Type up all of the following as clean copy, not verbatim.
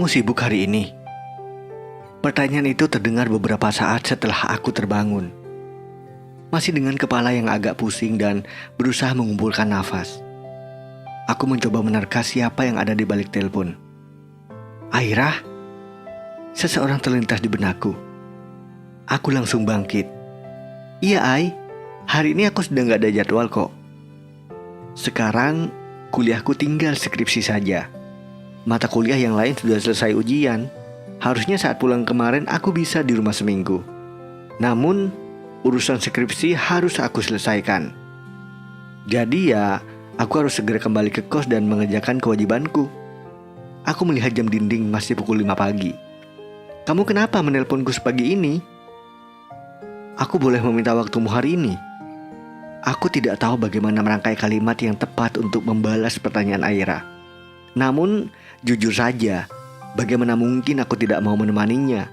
Kamu sibuk hari ini? Pertanyaan itu terdengar beberapa saat setelah aku terbangun. Masih dengan kepala yang agak pusing dan berusaha mengumpulkan nafas. Aku mencoba menerka siapa yang ada di balik telepon. Aira? Seseorang terlintas di benakku. Aku langsung bangkit. Iya, Ai. Hari ini aku sedang gak ada jadwal kok. Sekarang kuliahku tinggal skripsi saja. Mata kuliah yang lain sudah selesai ujian. Harusnya saat pulang kemarin aku bisa di rumah seminggu. Namun urusan skripsi harus aku selesaikan. Jadi ya aku harus segera kembali ke kos dan mengerjakan kewajibanku. Aku melihat jam dinding masih pukul 5 pagi. Kamu kenapa menelponku sepagi ini? Aku boleh meminta waktumu hari ini? Aku tidak tahu bagaimana merangkai kalimat yang tepat untuk membalas pertanyaan Aira. Namun, jujur saja, bagaimana mungkin aku tidak mau menemaninya?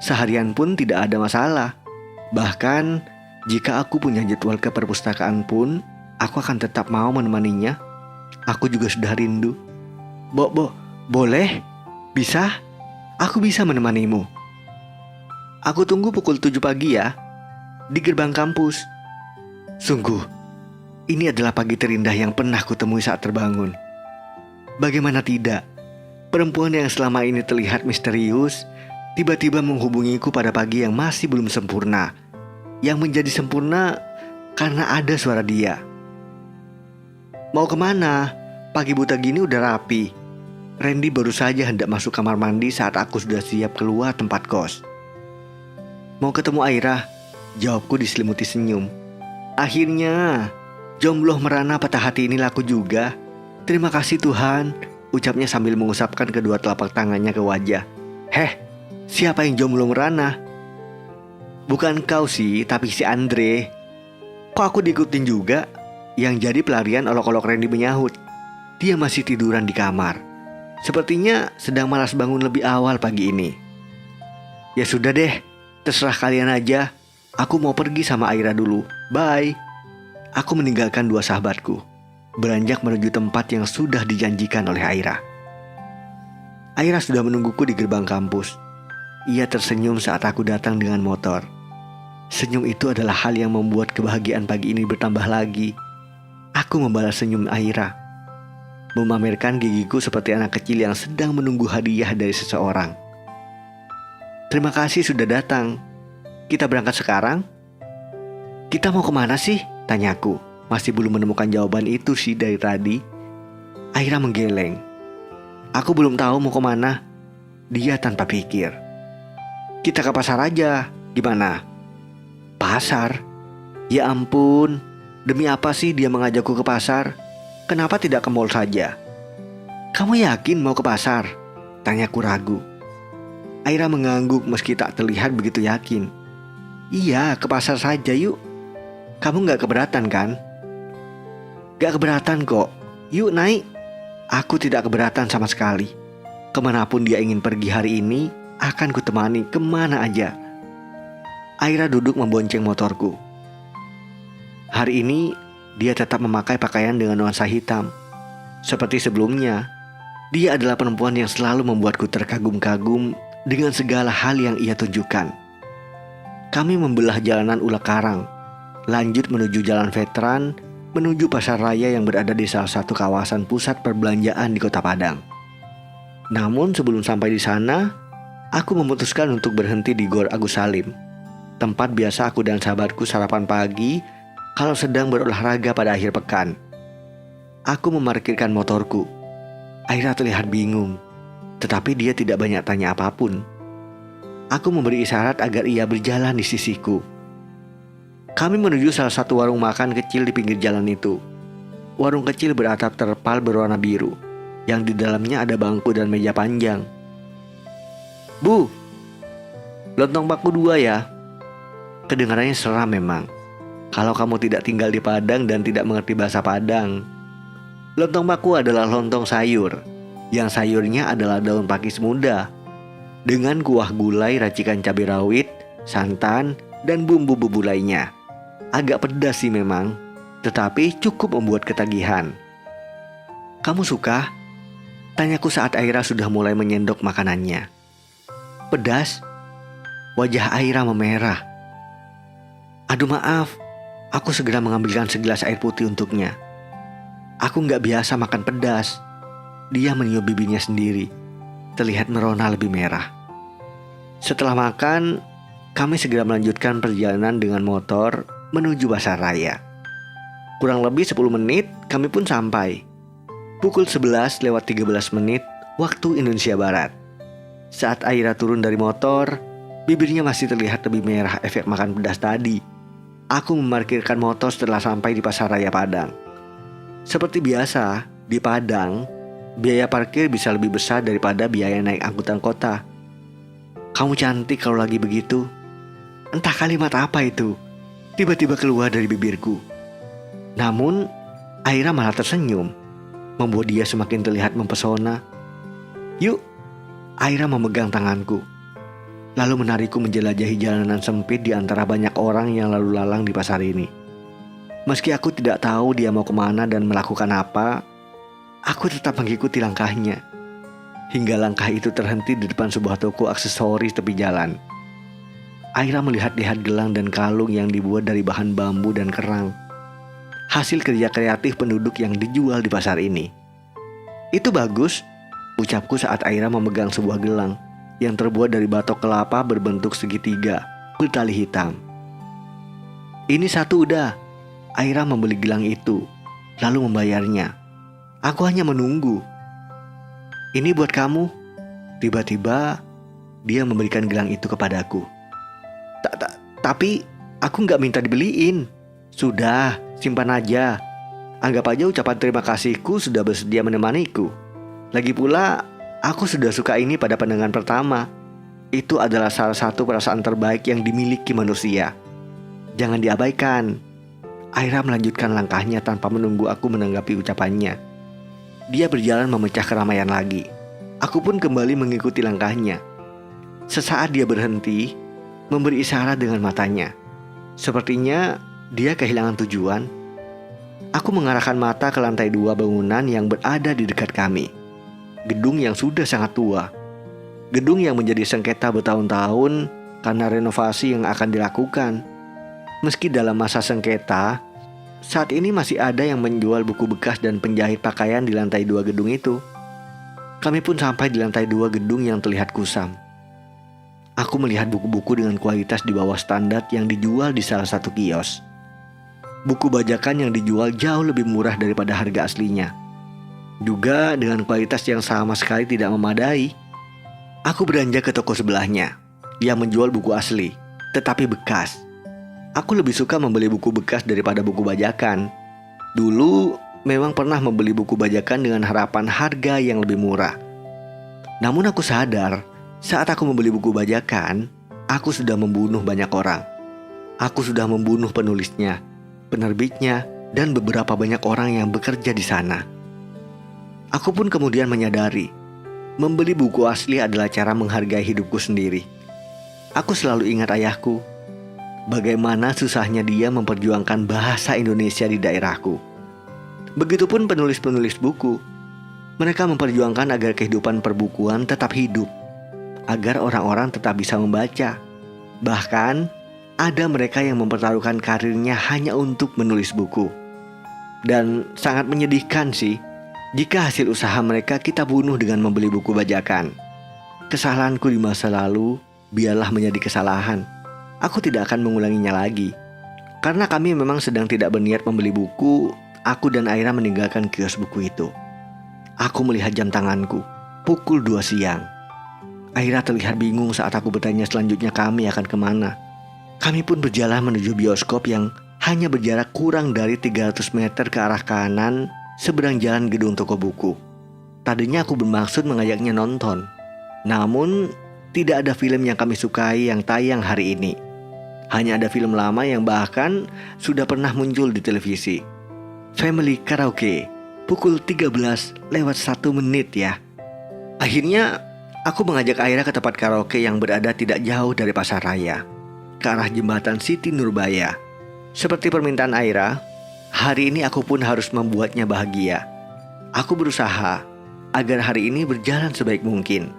Seharian pun tidak ada masalah. Bahkan, jika aku punya jadwal ke perpustakaan pun, aku akan tetap mau menemaninya. Aku juga sudah rindu. Boleh? Bisa? Aku bisa menemanimu. Aku tunggu pukul 7 pagi ya, di gerbang kampus. Sungguh, ini adalah pagi terindah yang pernah kutemui saat terbangun. Bagaimana tidak, perempuan yang selama ini terlihat misterius tiba-tiba menghubungiku pada pagi yang masih belum sempurna, yang menjadi sempurna karena ada suara dia. Mau kemana? Pagi buta gini udah rapi. Randy baru saja hendak masuk kamar mandi saat aku sudah siap keluar tempat kos. Mau ketemu Aira? Jawabku diselimuti senyum. Akhirnya, jomblo merana patah hati ini laku juga. Terima kasih Tuhan, ucapnya sambil mengusapkan kedua telapak tangannya ke wajah. Heh, siapa yang jomblo merana? Bukan kau sih, tapi si Andre. Kok aku diikutin juga? Yang jadi pelarian olok-olok Randy menyahut. Dia masih tiduran di kamar. Sepertinya sedang malas bangun lebih awal pagi ini. Ya sudah deh, terserah kalian aja. Aku mau pergi sama Aira dulu. Bye. Aku meninggalkan dua sahabatku, beranjak menuju tempat yang sudah dijanjikan oleh Aira. Aira sudah menungguku di gerbang kampus. Ia tersenyum saat aku datang dengan motor. Senyum itu adalah hal yang membuat kebahagiaan pagi ini bertambah lagi. Aku membalas senyum Aira, memamerkan gigiku seperti anak kecil yang sedang menunggu hadiah dari seseorang. Terima kasih sudah datang. Kita berangkat sekarang? Kita mau kemana sih? Tanyaku. Masih belum menemukan jawaban itu sih dari tadi. Aira menggeleng. Aku belum tahu mau kemana. Dia tanpa pikir. Kita ke pasar aja. Gimana? Pasar? Ya ampun. Demi apa sih dia mengajakku ke pasar? Kenapa tidak ke mall saja? Kamu yakin mau ke pasar? Tanyaku ragu. Aira mengangguk meski tak terlihat begitu yakin. Iya, ke pasar saja yuk. Kamu gak keberatan kan? Gak keberatan kok. Yuk naik. Aku tidak keberatan sama sekali. Kemanapun dia ingin pergi hari ini, akan kutemani kemana aja. Aira duduk membonceng motorku. Hari ini dia tetap memakai pakaian dengan nuansa hitam. Seperti sebelumnya, dia adalah perempuan yang selalu membuatku terkagum-kagum dengan segala hal yang ia tunjukkan. Kami membelah jalanan Ula Karang, lanjut menuju Jalan Veteran, menuju pasar raya yang berada di salah satu kawasan pusat perbelanjaan di Kota Padang. Namun sebelum sampai di sana, aku memutuskan untuk berhenti di Gor Agus Salim, tempat biasa aku dan sahabatku sarapan pagi kalau sedang berolahraga pada akhir pekan. Aku memarkirkan motorku. Aira terlihat bingung, tetapi dia tidak banyak tanya apapun. Aku memberi isyarat agar ia berjalan di sisiku. Kami menuju salah satu warung makan kecil di pinggir jalan itu. Warung kecil beratap terpal berwarna biru, yang di dalamnya ada bangku dan meja panjang. Bu, lontong paku 2 ya. Kedengarannya seram memang, kalau kamu tidak tinggal di Padang dan tidak mengerti bahasa Padang. Lontong paku adalah lontong sayur, yang sayurnya adalah daun pakis muda, dengan kuah gulai racikan cabai rawit, santan, dan bumbu-bumbu lainnya. Agak pedas sih memang, tetapi cukup membuat ketagihan. Kamu suka? Tanyaku saat Aira sudah mulai menyendok makanannya. Pedas? Wajah Aira memerah. Aduh maaf, aku segera mengambilkan segelas air putih untuknya. Aku nggak biasa makan pedas. Dia meniup bibirnya sendiri, terlihat merona lebih merah. Setelah makan, kami segera melanjutkan perjalanan dengan motor menuju pasar raya. Kurang lebih 10 menit kami pun sampai. Pukul 11 lewat 13 menit waktu Indonesia Barat. Saat Aira turun dari motor, bibirnya masih terlihat lebih merah efek makan pedas tadi. Aku memarkirkan motor setelah sampai di pasar raya Padang. Seperti biasa, di Padang, biaya parkir bisa lebih besar daripada biaya naik angkutan kota. Kamu cantik kalau lagi begitu. Entah kalimat apa itu, tiba-tiba keluar dari bibirku. Namun, Aira malah tersenyum, membuat dia semakin terlihat mempesona. Yuk, Aira memegang tanganku, lalu menarikku menjelajahi jalanan sempit di antara banyak orang yang lalu lalang di pasar ini. Meski aku tidak tahu dia mau kemana dan melakukan apa, aku tetap mengikuti langkahnya. Hingga langkah itu terhenti di depan sebuah toko aksesoris tepi jalan. Aira melihat-lihat gelang dan kalung yang dibuat dari bahan bambu dan kerang. Hasil kerja kreatif penduduk yang dijual di pasar ini. Itu bagus, ucapku saat Aira memegang sebuah gelang yang terbuat dari batok kelapa berbentuk segitiga bertali hitam. Ini satu udah. Aira membeli gelang itu, lalu membayarnya. Aku hanya menunggu. Ini buat kamu. Tiba-tiba dia memberikan gelang itu kepadaku. Tapi aku nggak minta dibeliin. Sudah, simpan aja. Anggap aja ucapan terima kasihku sudah bersedia menemaniku. Lagi pula, aku sudah suka ini pada pandangan pertama. Itu adalah salah satu perasaan terbaik yang dimiliki manusia. Jangan diabaikan. Aira melanjutkan langkahnya tanpa menunggu aku menanggapi ucapannya. Dia berjalan memecah keramaian lagi. Aku pun kembali mengikuti langkahnya. Sesaat dia berhenti, memberi isyarat dengan matanya. Sepertinya dia kehilangan tujuan. Aku mengarahkan mata ke lantai 2 bangunan yang berada di dekat kami. Gedung yang sudah sangat tua. Gedung yang menjadi sengketa bertahun-tahun karena renovasi yang akan dilakukan. Meski dalam masa sengketa, saat ini masih ada yang menjual buku bekas dan penjahit pakaian di lantai 2 gedung itu. Kami pun sampai di lantai 2 gedung yang terlihat kusam. Aku melihat buku-buku dengan kualitas di bawah standar yang dijual di salah satu kios. Buku bajakan yang dijual jauh lebih murah daripada harga aslinya. Juga dengan kualitas yang sama sekali tidak memadai. Aku beranjak ke toko sebelahnya yang menjual buku asli, tetapi bekas. Aku lebih suka membeli buku bekas daripada buku bajakan. Dulu memang pernah membeli buku bajakan dengan harapan harga yang lebih murah. Namun aku sadar, saat aku membeli buku bajakan, aku sudah membunuh banyak orang. Aku sudah membunuh penulisnya, penerbitnya, dan beberapa banyak orang yang bekerja di sana. Aku pun kemudian menyadari, membeli buku asli adalah cara menghargai hidupku sendiri. Aku selalu ingat ayahku, bagaimana susahnya dia memperjuangkan bahasa Indonesia di daerahku. Begitupun penulis-penulis buku. Mereka memperjuangkan agar kehidupan perbukuan tetap hidup, agar orang-orang tetap bisa membaca. Bahkan, ada mereka yang mempertaruhkan karirnya hanya untuk menulis buku. Dan sangat menyedihkan sih, jika hasil usaha mereka kita bunuh dengan membeli buku bajakan. Kesalahanku di masa lalu, biarlah menjadi kesalahan. Aku tidak akan mengulanginya lagi. Karena kami memang sedang tidak berniat membeli buku, aku dan Aira meninggalkan kios buku itu. Aku melihat jam tanganku, pukul 2 siang. Aira terlihat bingung saat aku bertanya selanjutnya kami akan kemana. Kami pun berjalan menuju bioskop yang hanya berjarak kurang dari 300 meter ke arah kanan seberang jalan gedung toko buku. Tadinya aku bermaksud mengajaknya nonton. Namun, tidak ada film yang kami sukai yang tayang hari ini. Hanya ada film lama yang bahkan sudah pernah muncul di televisi. Family Karaoke, pukul 13:01 ya. Akhirnya, aku mengajak Aira ke tempat karaoke yang berada tidak jauh dari pasar raya, ke arah jembatan Siti Nurbaya. Seperti permintaan Aira, hari ini aku pun harus membuatnya bahagia. Aku berusaha, agar hari ini berjalan sebaik mungkin.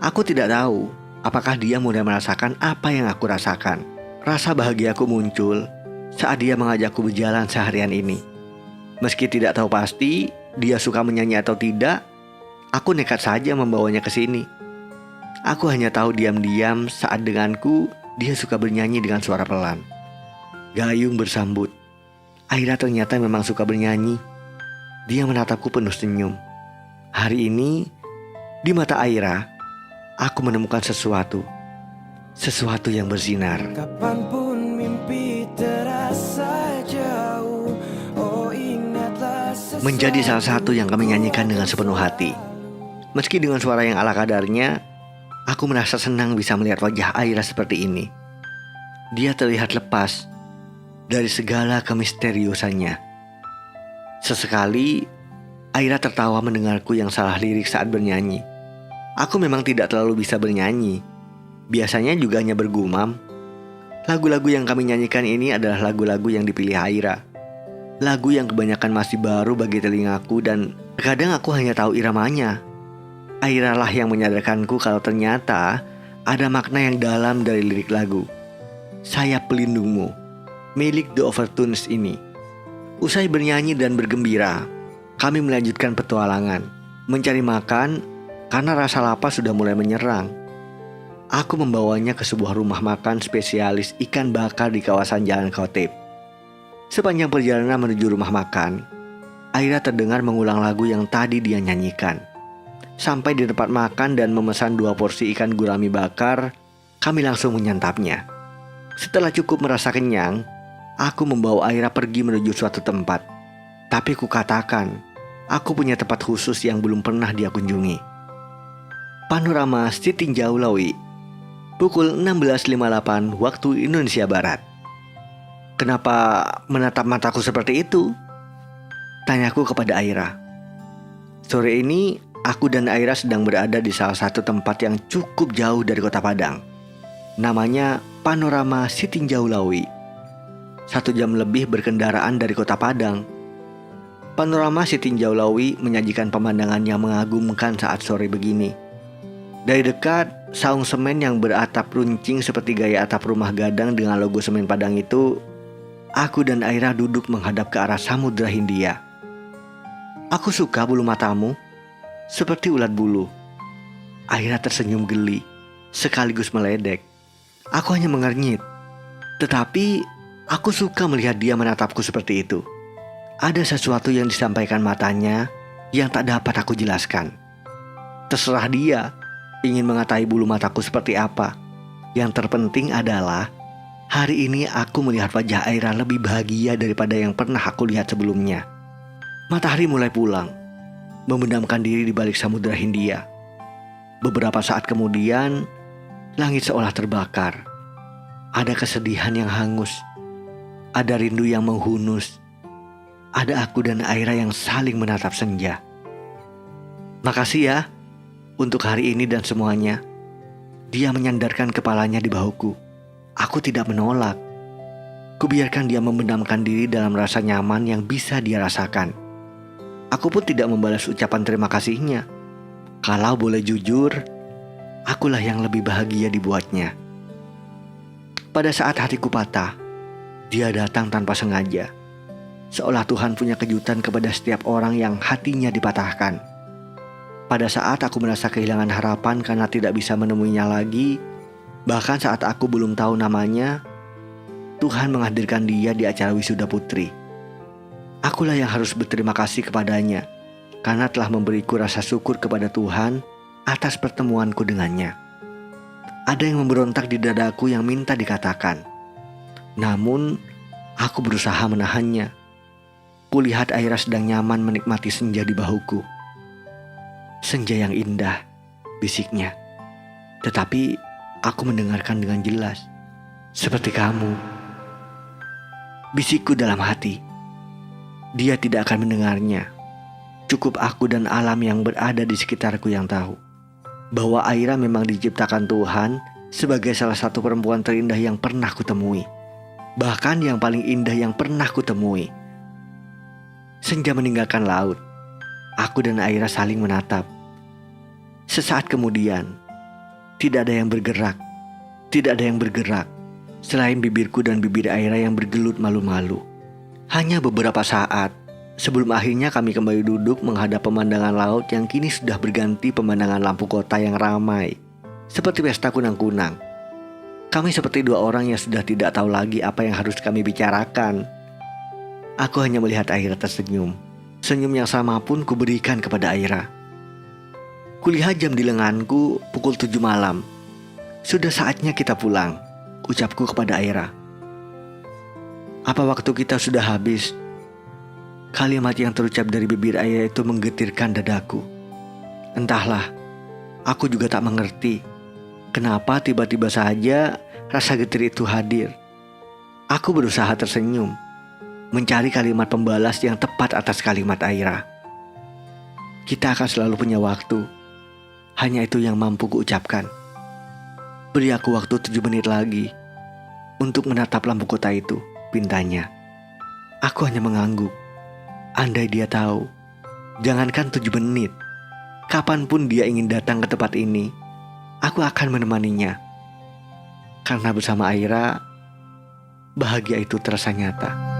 Aku tidak tahu apakah dia mulai merasakan apa yang aku rasakan. Rasa bahagiaku muncul saat dia mengajakku berjalan seharian ini. Meski tidak tahu pasti dia suka menyanyi atau tidak, aku nekat saja membawanya ke sini. Aku hanya tahu diam-diam saat denganku dia suka bernyanyi dengan suara pelan. Gayung bersambut. Aira ternyata memang suka bernyanyi. Dia menatapku penuh senyum. Hari ini, di mata Aira, aku menemukan sesuatu. Sesuatu yang bersinar. Kapanpun mimpi terasa jauh, oh ingatlah Menjadi salah satu yang kami nyanyikan dengan sepenuh hati. Meski dengan suara yang ala kadarnya, aku merasa senang bisa melihat wajah Aira seperti ini. Dia terlihat lepas dari segala kemisteriusannya. Sesekali, Aira tertawa mendengarku yang salah lirik saat bernyanyi. Aku memang tidak terlalu bisa bernyanyi. Biasanya juga hanya bergumam. Lagu-lagu yang kami nyanyikan ini adalah lagu-lagu yang dipilih Aira. Lagu yang kebanyakan masih baru bagi telingaku dan terkadang aku hanya tahu iramanya. Aira lah yang menyadarkanku kalau ternyata ada makna yang dalam dari lirik lagu Sayap Pelindungmu, milik The Overtones ini. Usai bernyanyi dan bergembira, kami melanjutkan petualangan, mencari makan karena rasa lapar sudah mulai menyerang. Aku membawanya ke sebuah rumah makan spesialis ikan bakar di kawasan Jalan Khotib. Sepanjang perjalanan menuju rumah makan, Aira terdengar mengulang lagu yang tadi dia nyanyikan. Sampai di tempat makan dan memesan 2 porsi ikan gurami bakar, kami langsung menyantapnya. Setelah cukup merasa kenyang, aku membawa Aira pergi menuju suatu tempat. Tapi kukatakan, aku punya tempat khusus yang belum pernah dia kunjungi. Panorama Sitinjau Lawi, pukul 16.58 waktu Indonesia Barat. Kenapa menatap mataku seperti itu? Tanyaku kepada Aira. Sore ini, aku dan Aira sedang berada di salah satu tempat yang cukup jauh dari kota Padang. Namanya Panorama Sitinjau Lawi. 1 jam lebih berkendaraan dari kota Padang. Panorama Sitinjau Lawi menyajikan pemandangan yang mengagumkan saat sore begini. Dari dekat, saung semen yang beratap runcing seperti gaya atap rumah gadang dengan logo semen Padang itu, aku dan Aira duduk menghadap ke arah Samudra Hindia. Aku suka bulu matamu, seperti ulat bulu. Aira tersenyum geli, sekaligus meledek. Aku hanya mengernyit. Tetapi, aku suka melihat dia menatapku seperti itu. Ada sesuatu yang disampaikan matanya yang tak dapat aku jelaskan. Terserah dia ingin mengatai bulu mataku seperti apa. Yang terpenting adalah hari ini aku melihat wajah Aira lebih bahagia daripada yang pernah aku lihat sebelumnya. Matahari mulai pulang, memendamkan diri di balik Samudra Hindia. Beberapa saat kemudian, langit seolah terbakar. Ada kesedihan yang hangus. Ada rindu yang menghunus. Ada aku dan Aira yang saling menatap senja. Makasih ya untuk hari ini dan semuanya. Dia menyandarkan kepalanya di bahuku. Aku tidak menolak. Kubiarkan dia memendamkan diri dalam rasa nyaman yang bisa dia rasakan. Aku pun tidak membalas ucapan terima kasihnya. Kalau boleh jujur, akulah yang lebih bahagia dibuatnya. Pada saat hatiku patah, dia datang tanpa sengaja. Seolah Tuhan punya kejutan kepada setiap orang yang hatinya dipatahkan. Pada saat aku merasa kehilangan harapan karena tidak bisa menemuinya lagi, bahkan saat aku belum tahu namanya, Tuhan menghadirkan dia di acara wisuda putri. Akulah yang harus berterima kasih kepadanya karena telah memberiku rasa syukur kepada Tuhan atas pertemuanku dengannya. Ada yang memberontak di dadaku yang minta dikatakan. Namun, aku berusaha menahannya. Kulihat Aira sedang nyaman menikmati senja di bahuku. Senja yang indah, bisiknya. Tetapi aku mendengarkan dengan jelas. Seperti kamu. Bisikku dalam hati. Dia tidak akan mendengarnya. Cukup aku dan alam yang berada di sekitarku yang tahu bahwa Aira memang diciptakan Tuhan sebagai salah satu perempuan terindah yang pernah kutemui. Bahkan yang paling indah yang pernah kutemui. Senja meninggalkan laut. Aku dan Aira saling menatap. Sesaat kemudian, tidak ada yang bergerak. Tidak ada yang bergerak selain bibirku dan bibir Aira yang bergelut malu-malu. Hanya beberapa saat sebelum akhirnya kami kembali duduk menghadap pemandangan laut yang kini sudah berganti pemandangan lampu kota yang ramai, seperti pesta kunang-kunang. Kami seperti dua orang yang sudah tidak tahu lagi apa yang harus kami bicarakan. Aku hanya melihat Aira tersenyum. Senyum yang sama pun kuberikan kepada Aira. Kulihat jam di lenganku pukul 7 malam. Sudah saatnya kita pulang, ucapku kepada Aira. Apa waktu kita sudah habis? Kalimat yang terucap dari bibir Aira itu menggetirkan dadaku. Entahlah, aku juga tak mengerti kenapa tiba-tiba saja rasa getir itu hadir. Aku berusaha tersenyum, mencari kalimat pembalas yang tepat atas kalimat Aira. Kita akan selalu punya waktu. Hanya itu yang mampu kuucapkan. Beri aku waktu 7 menit lagi untuk menatap lampu kota itu, pintanya. Aku hanya mengangguk. Andai dia tahu, jangankan 7 menit, kapanpun dia ingin datang ke tempat ini, aku akan menemaninya. Karena bersama Aira, bahagia itu terasa nyata.